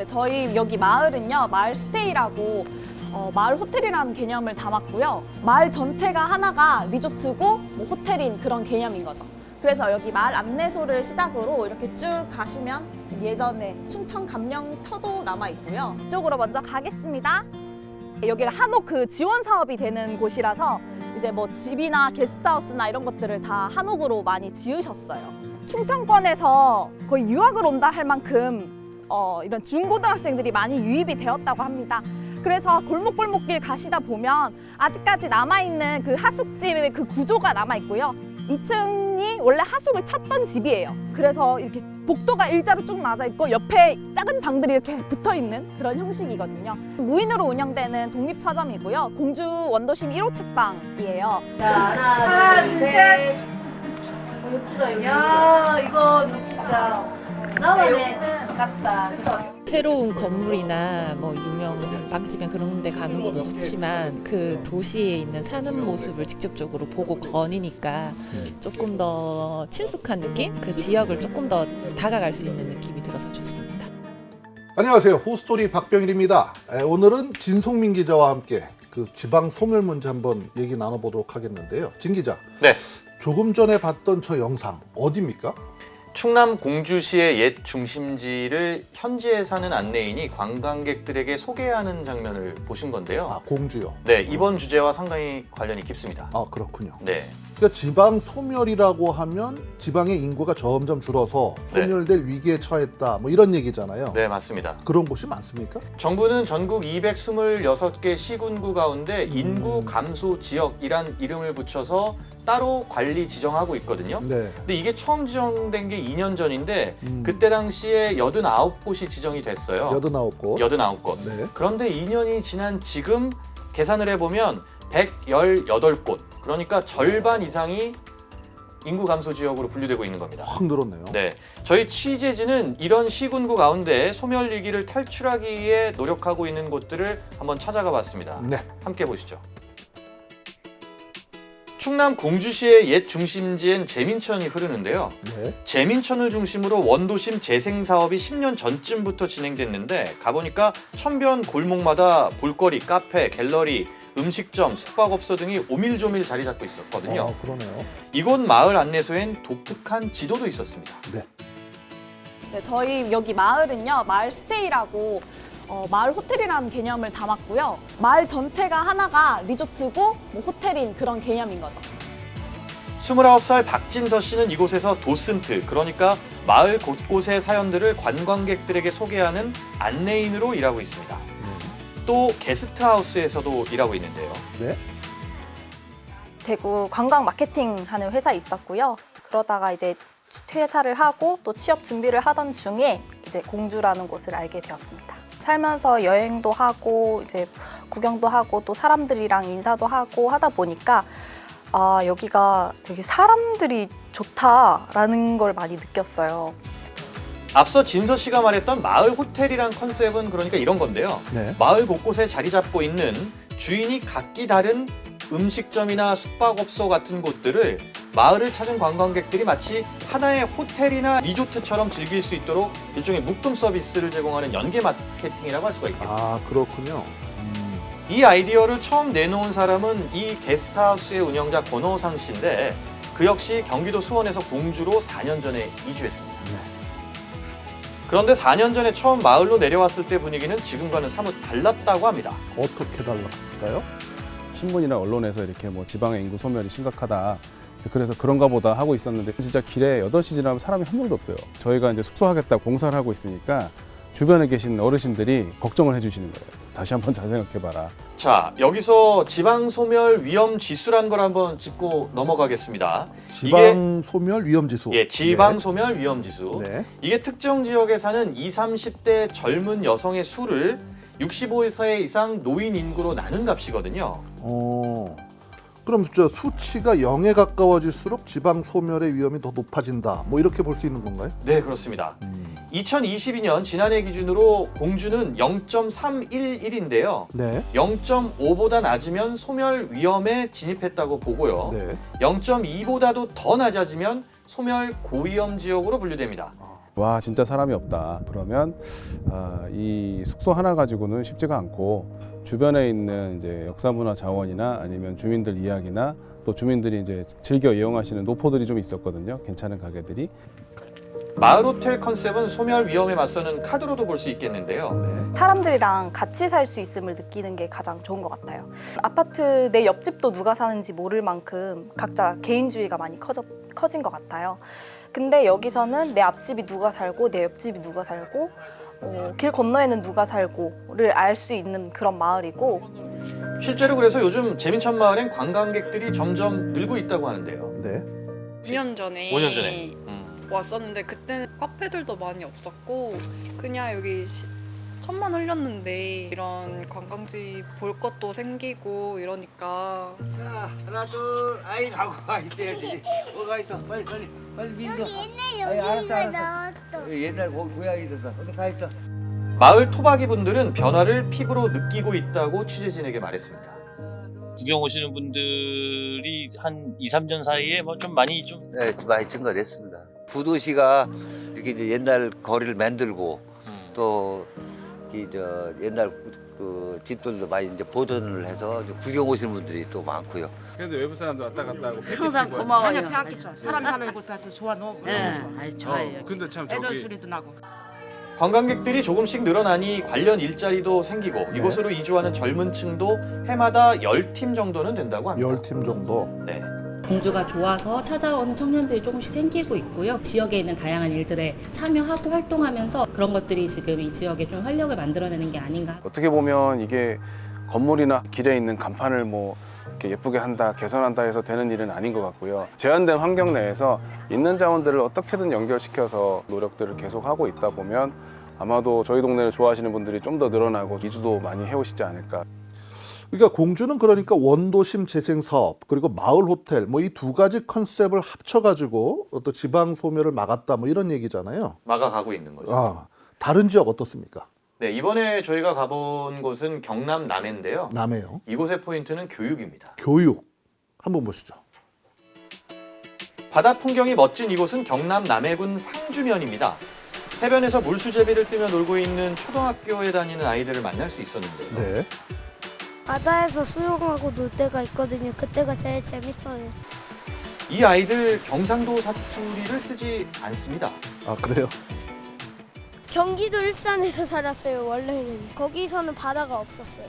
네, 저희 여기 마을은요, 마을 스테이라고 마을 호텔이라는 개념을 담았고요. 마을 전체가 하나가 리조트고 뭐 호텔인 그런 개념인 거죠. 그래서 여기 마을 안내소를 시작으로 이렇게 쭉 가시면 예전에 충청 감령터도 남아 있고요. 이쪽으로 먼저 가겠습니다. 여기가 한옥 그 지원 사업이 되는 곳이라서 이제 뭐 집이나 게스트하우스나 이런 것들을 다 한옥으로 많이 지으셨어요. 충청권에서 거의 유학을 온다 할 만큼 이런 중고등학생들이 많이 유입이 되었다고 합니다. 그래서 골목골목길 가시다 보면 아직까지 남아있는 그 하숙집의 그 구조가 남아있고요. 2층이 원래 하숙을 쳤던 집이에요. 그래서 이렇게 복도가 일자로 쭉 나져 있고 옆에 작은 방들이 이렇게 붙어 있는 그런 형식이거든요. 무인으로 운영되는 독립서점이고요. 공주 원도심 1호 책방이에요. 자, 하나, 둘, 셋. 예쁘다, 여기. 야, 이거 진짜 나만의 집 같다. 그쵸? 새로운 건물이나 뭐 유명 빵집에 그런 데 가는 것도 좋지만 그 도시에 있는 사는 모습을 직접적으로 보고 거니까 조금 더 친숙한 느낌? 그 지역을 조금 더 다가갈 수 있는 느낌이 들어서 좋습니다. 안녕하세요. 호스토리 박병일입니다. 오늘은 진송민 기자와 함께 그 지방 소멸 문제 한번 얘기 나눠보도록 하겠는데요. 진 기자. 네. 조금 전에 봤던 저 영상 어디입니까? 충남 공주시의 옛 중심지를 현지에 사는 안내인이 관광객들에게 소개하는 장면을 보신 건데요. 아, 공주요. 네, 이번 주제와 상당히 관련이 깊습니다. 아, 그렇군요. 네. 그러니까 지방 소멸이라고 하면 지방의 인구가 점점 줄어서 소멸될 위기에 처했다. 뭐 이런 얘기잖아요. 네, 맞습니다. 그런 곳이 많습니까? 정부는 전국 226개 시군구 가운데 인구 감소 지역이란 이름을 붙여서 따로 관리 지정하고 있거든요. 네. 근데 이게 처음 지정된 게 2년 전인데 그때 당시에 89곳이 지정이 됐어요. 89곳. 89곳. 네. 그런데 2년이 지난 지금 계산을 해보면 118곳, 그러니까 절반 이상이 인구 감소 지역으로 분류되고 있는 겁니다. 확 늘었네요. 네, 저희 취재진은 이런 시군구 가운데 소멸 위기를 탈출하기 위해 노력하고 있는 곳들을 한번 찾아가 봤습니다. 네. 함께 보시죠. 충남 공주시의 옛 중심지엔 재민천이 흐르는데요. 네. 재민천을 중심으로 원도심 재생 사업이 10년 전쯤부터 진행됐는데 가보니까 천변 골목마다 볼거리, 카페, 갤러리, 음식점, 숙박업소 등이 오밀조밀 자리 잡고 있었거든요. 아, 그러네요. 이곳 마을 안내소엔 독특한 지도도 있었습니다. 네. 네, 저희 여기 마을은요, 마을 스테이라고 마을 호텔이라는 개념을 담았고요. 마을 전체가 하나가 리조트고 뭐 호텔인 그런 개념인 거죠. 29살 박진서 씨는 이곳에서 도슨트, 그러니까 마을 곳곳의 사연들을 관광객들에게 소개하는 안내인으로 일하고 있습니다. 또 게스트하우스에서도 일하고 있는데요. 네. 대구 관광 마케팅 하는 회사에 있었고요. 그러다가 이제 퇴사를 하고 또 취업 준비를 하던 중에 이제 공주라는 곳을 알게 되었습니다. 살면서 여행도 하고 이제 구경도 하고 또 사람들이랑 인사도 하고 하다 보니까 아, 여기가 되게 사람들이 좋다라는 걸 많이 느꼈어요. 앞서 진서 씨가 말했던 마을 호텔이란 컨셉은 그러니까 이런 건데요. 네. 마을 곳곳에 자리 잡고 있는 주인이 각기 다른 음식점이나 숙박업소 같은 곳들을 마을을 찾은 관광객들이 마치 하나의 호텔이나 리조트처럼 즐길 수 있도록 일종의 묶음 서비스를 제공하는 연계 마케팅이라고 할 수가 있겠습니다. 아, 그렇군요. 이 아이디어를 처음 내놓은 사람은 이 게스트하우스의 운영자 권호상 씨인데 그 역시 경기도 수원에서 공주로 4년 전에 이주했습니다. 네. 그런데 4년 전에 처음 마을로 내려왔을 때 분위기는 지금과는 사뭇 달랐다고 합니다. 어떻게 달랐을까요? 신문이나 언론에서 이렇게 뭐 지방의 인구 소멸이 심각하다. 그래서 그런가 보다 하고 있었는데 진짜 길에 8시 지나면 사람이 한 명도 없어요. 저희가 이제 숙소하겠다 공사를 하고 있으니까 주변에 계신 어르신들이 걱정을 해주시는 거예요. 다시 한번 잘 생각해봐라. 자, 여기서 지방 소멸 위험 지수란 걸 한번 짚고 넘어가겠습니다. 지방 소멸 위험 지수. 예, 지방 소멸 위험 지수. 네. 이게 특정 지역에 사는 20, 30대 젊은 여성의 수를 65세 이상 노인 인구로 나눈 값이거든요. 그럼 저 수치가 0에 가까워질수록 지방 소멸의 위험이 더 높아진다. 뭐 이렇게 볼 수 있는 건가요? 네, 그렇습니다. 2022년 지난해 기준으로 공주는 0.311인데요. 네. 0.5보다 낮으면 소멸 위험에 진입했다고 보고요. 네. 0.2보다도 더 낮아지면 소멸 고위험 지역으로 분류됩니다. 와 진짜 사람이 없다. 그러면 이 숙소 하나 가지고는 쉽지가 않고 주변에 있는 이제 역사문화 자원이나 아니면 주민들 이야기나 또 주민들이 이제 즐겨 이용하시는 노포들이 좀 있었거든요. 괜찮은 가게들이. 마을 호텔 컨셉은 소멸 위험에 맞서는 카드로도 볼 수 있겠는데요. 사람들이랑 같이 살 수 있음을 느끼는 게 가장 좋은 것 같아요. 아파트 내 옆집도 누가 사는지 모를 만큼 각자 개인주의가 많이 커진 것 같아요. 근데 여기서는 내 앞집이 누가 살고 내 옆집이 누가 살고 길 건너에는 누가 살고를 알 수 있는 그런 마을이고, 실제로 그래서 요즘 재민천 마을엔 관광객들이 점점 늘고 있다고 하는데요. 네. 5년 전에 5년 전에. 왔었는데 그때는 카페들도 많이 없었고 그냥 여기 천만 흘렸는데 이런 관광지 볼 것도 생기고 이러니까. 자, 하나 둘 아이 가고 와 있어야지. 뭐가 있어? 빨리 민서. 아이 알았어. 옛날 고양이 있었어. 어디 가 있어? 마을 토박이 분들은 변화를 피부로 느끼고 있다고 취재진에게 말했습니다. 구경 오시는 분들이 한 2, 3년 사이에 뭐 좀 많이 좀 네, 많이 증가됐습니다. 부도시가 이렇게 이제 옛날 거리를 만들고 또 옛날 그 집들도 많이 이제 보존을 해서 이제 구경 오시는 분들이 또 많고요. 그런데 외부 사람들 왔다 갔다 하고 항상 고마워요. 아니요, 폐하기죠. 사람 사는 곳 같아 좋아 너무 네, 좋아. 아주 좋아요. 근데 참 애들 저기 소리도 나고. 관광객들이 조금씩 늘어나니 관련 일자리도 생기고 이곳으로 이주하는 젊은 층도 해마다 10팀 정도는 된다고 합니다. 10팀 정도. 네. 공주가 좋아서 찾아오는 청년들이 조금씩 생기고 있고요. 지역에 있는 다양한 일들에 참여하고 활동하면서 그런 것들이 지금 이 지역에 좀 활력을 만들어내는 게 아닌가. 어떻게 보면 이게 건물이나 길에 있는 간판을 뭐 이렇게 예쁘게 한다, 개선한다 해서 되는 일은 아닌 것 같고요. 제한된 환경 내에서 있는 자원들을 어떻게든 연결시켜서 노력들을 계속하고 있다 보면 아마도 저희 동네를 좋아하시는 분들이 좀 더 늘어나고 이주도 많이 해오시지 않을까. 그러니까 공주는 그러니까 원도심 재생 사업 그리고 마을 호텔 뭐 이 두 가지 컨셉을 합쳐가지고 어떤 지방 소멸을 막았다 뭐 이런 얘기잖아요. 막아가고 있는 거죠. 아, 다른 지역 어떻습니까? 네, 이번에 저희가 가본 곳은 경남 남해인데요. 남해요. 이곳의 포인트는 교육입니다. 교육 한번 보시죠. 바다 풍경이 멋진 이곳은 경남 남해군 상주면입니다. 해변에서 물수제비를 뜨며 놀고 있는 초등학교에 다니는 아이들을 만날 수 있었는데요. 네. 바다에서 수영하고 놀 때가 있거든요. 그때가 제일 재밌어요. 이 아이들 경상도 사투리를 쓰지 않습니다. 아 그래요? 경기도 일산에서 살았어요. 원래는 거기서는 바다가 없었어요.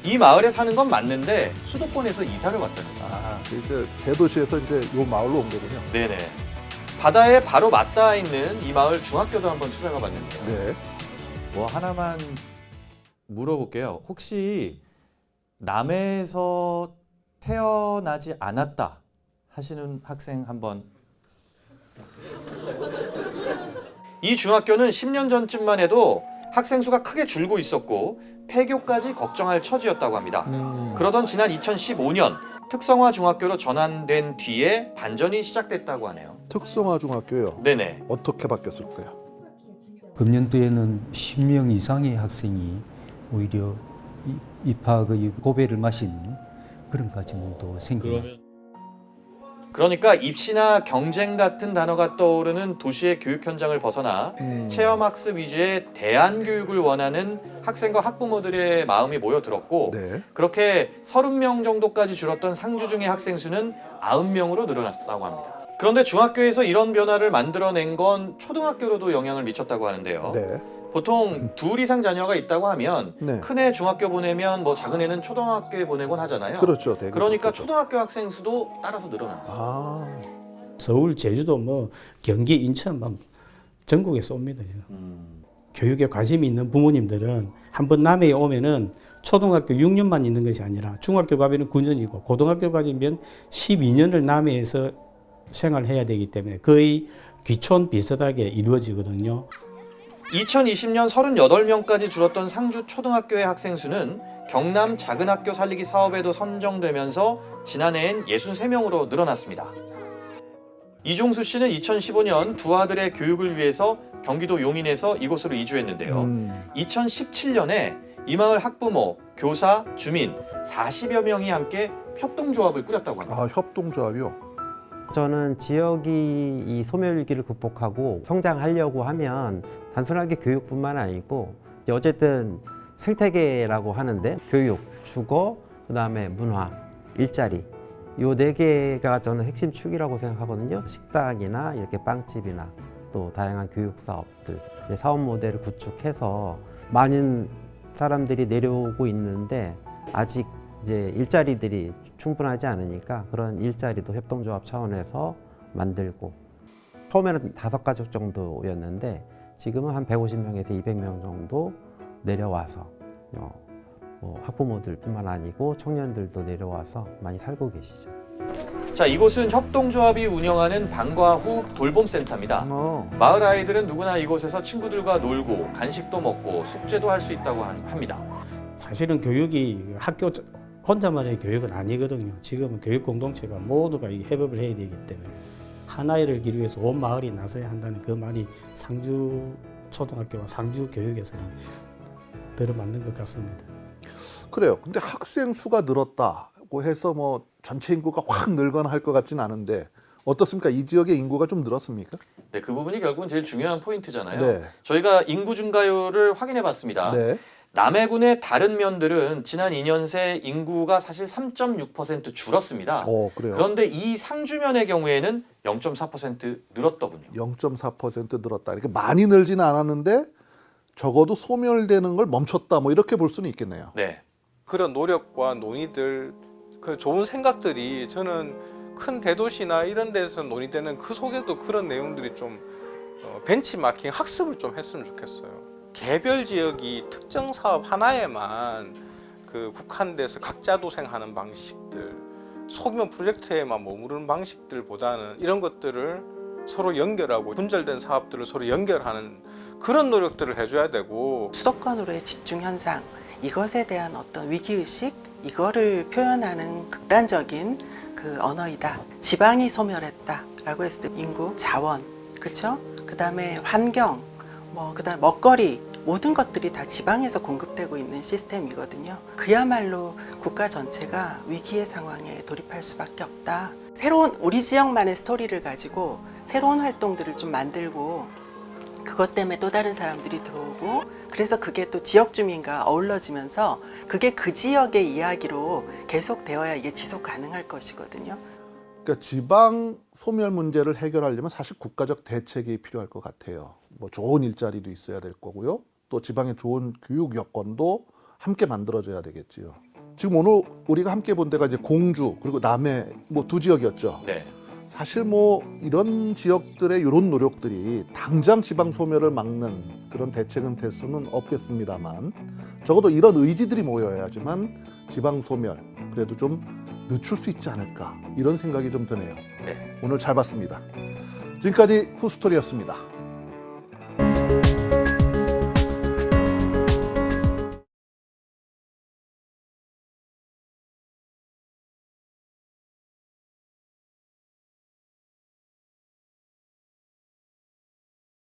이 마을에 사는 건 맞는데 수도권에서 이사를 왔다는 거예요. 아, 그러니까 대도시에서 이제 요 마을로 온 거군요. 네네. 바다에 바로 맞닿아 있는 이 마을 중학교도 한번 찾아가 봤는데요. 네. 뭐 하나만 물어볼게요. 혹시 남해에서 태어나지 않았다 하시는 학생 한번. 이 중학교는 10년 전쯤만 해도 학생 수가 크게 줄고 있었고 폐교까지 걱정할 처지였다고 합니다. 그러던 지난 2015년 특성화 중학교로 전환된 뒤에 반전이 시작됐다고 하네요. 특성화 중학교요? 네네. 어떻게 바뀌었을까요? 금년도에는 10명 이상의 학생이 오히려 입학의 고배를 마시는 그런 과정도 생깁니다. 그러니까 입시나 경쟁 같은 단어가 떠오르는 도시의 교육 현장을 벗어나 체험학습 위주의 대안교육을 원하는 학생과 학부모들의 마음이 모여들었고 네. 그렇게 30명 정도까지 줄었던 상주중의 학생 수는 90명으로 늘어났다고 합니다. 그런데 중학교에서 이런 변화를 만들어낸 건 초등학교로도 영향을 미쳤다고 하는데요. 네. 보통 둘 이상 자녀가 있다고 하면 네. 큰애 중학교 보내면 뭐 작은애는 초등학교에 보내곤 하잖아요. 그렇죠. 그러니까 초등학교 학생 수도 따라서 늘어납니다. 아. 서울, 제주도, 뭐 경기, 인천 막 전국에서 옵니다. 지금. 교육에 관심이 있는 부모님들은 한번 남해에 오면은 초등학교 6년만 있는 것이 아니라 중학교 가면 9년이고 고등학교 가면 12년을 남해에서 생활해야 되기 때문에 거의 귀촌 비슷하게 이루어지거든요. 2020년 38명까지 줄었던 상주 초등학교의 학생 수는 경남 작은 학교 살리기 사업에도 선정되면서 지난해엔 63명으로 늘어났습니다. 이종수 씨는 2015년 두 아들의 교육을 위해서 경기도 용인에서 이곳으로 이주했는데요. 2017년에 이 마을 학부모, 교사, 주민 40여 명이 함께 협동조합을 꾸렸다고 합니다. 아, 협동조합이요? 저는 지역이 이 소멸위기를 극복하고 성장하려고 하면 단순하게 교육뿐만 아니고 어쨌든 생태계라고 하는데 교육, 주거, 그다음에 문화, 일자리 요 4개가 저는 핵심 축이라고 생각하거든요. 식당이나 이렇게 빵집이나 또 다양한 교육 사업들, 사업 모델을 구축해서 많은 사람들이 내려오고 있는데 아직 이제 일자리들이 충분하지 않으니까 그런 일자리도 협동조합 차원에서 만들고 처음에는 5가족 정도였는데 지금은 한 150명에서 200명 정도 내려와서 학부모들뿐만 아니고 청년들도 내려와서 많이 살고 계시죠. 자, 이곳은 협동조합이 운영하는 방과 후 돌봄센터입니다. 마을 아이들은 누구나 이곳에서 친구들과 놀고 간식도 먹고 숙제도 할 수 있다고 합니다. 사실은 교육이 학교 혼자만의 교육은 아니거든요. 지금은 교육 공동체가 모두가 협업을 해야 되기 때문에 한 아이를 기르기 위해서 온 마을이 나서야 한다는 그 말이 상주 초등학교와 상주 교육에서는 들어맞는 것 같습니다. 그래요. 근데 학생 수가 늘었다고 해서 뭐 전체 인구가 확 늘거나 할 것 같지는 않은데 어떻습니까? 이 지역의 인구가 좀 늘었습니까? 네, 그 부분이 결국은 제일 중요한 포인트잖아요. 네. 저희가 인구 증가율을 확인해 봤습니다. 네. 남해군의 다른 면들은 지난 2년 새 인구가 사실 3.6% 줄었습니다. 그래요? 그런데 이 상주면의 경우에는 0.4% 늘었더군요. 0.4% 늘었다. 이렇게 많이 늘지는 않았는데 적어도 소멸되는 걸 멈췄다. 뭐 이렇게 볼 수는 있겠네요. 네. 그런 노력과 논의들, 그 좋은 생각들이 저는 큰 대도시나 이런 데서 논의되는 그 속에도 그런 내용들이 좀 벤치마킹 학습을 좀 했으면 좋겠어요. 개별 지역이 특정 사업 하나에만 그 국한돼서 각자 도생하는 방식들, 소규모 프로젝트에만 머무르는 방식들보다는 이런 것들을 서로 연결하고 분절된 사업들을 서로 연결하는 그런 노력들을 해줘야 되고, 수도권으로의 집중 현상, 이것에 대한 어떤 위기의식, 이거를 표현하는 극단적인 그 언어이다. 지방이 소멸했다라고 했을 때 인구, 자원, 그렇죠? 그다음에 환경, 그다음 먹거리, 모든 것들이 다 지방에서 공급되고 있는 시스템이거든요. 그야말로 국가 전체가 위기의 상황에 돌입할 수밖에 없다. 새로운 우리 지역만의 스토리를 가지고 새로운 활동들을 좀 만들고 그것 때문에 또 다른 사람들이 들어오고 그래서 그게 또 지역 주민과 어우러지면서 그게 그 지역의 이야기로 계속 되어야 이게 지속 가능할 것이거든요. 그러니까 지방 소멸 문제를 해결하려면 사실 국가적 대책이 필요할 것 같아요. 뭐 좋은 일자리도 있어야 될 거고요. 또 지방의 좋은 교육 여건도 함께 만들어져야 되겠지요. 지금 오늘 우리가 함께 본 데가 이제 공주 그리고 남해 뭐 2지역이었죠. 네. 사실 뭐 이런 지역들의 이런 노력들이 당장 지방 소멸을 막는 그런 대책은 될 수는 없겠습니다만 적어도 이런 의지들이 모여야지만 지방 소멸 그래도 좀 늦출 수 있지 않을까 이런 생각이 좀 드네요. 네. 오늘 잘 봤습니다. 지금까지 후스토리였습니다.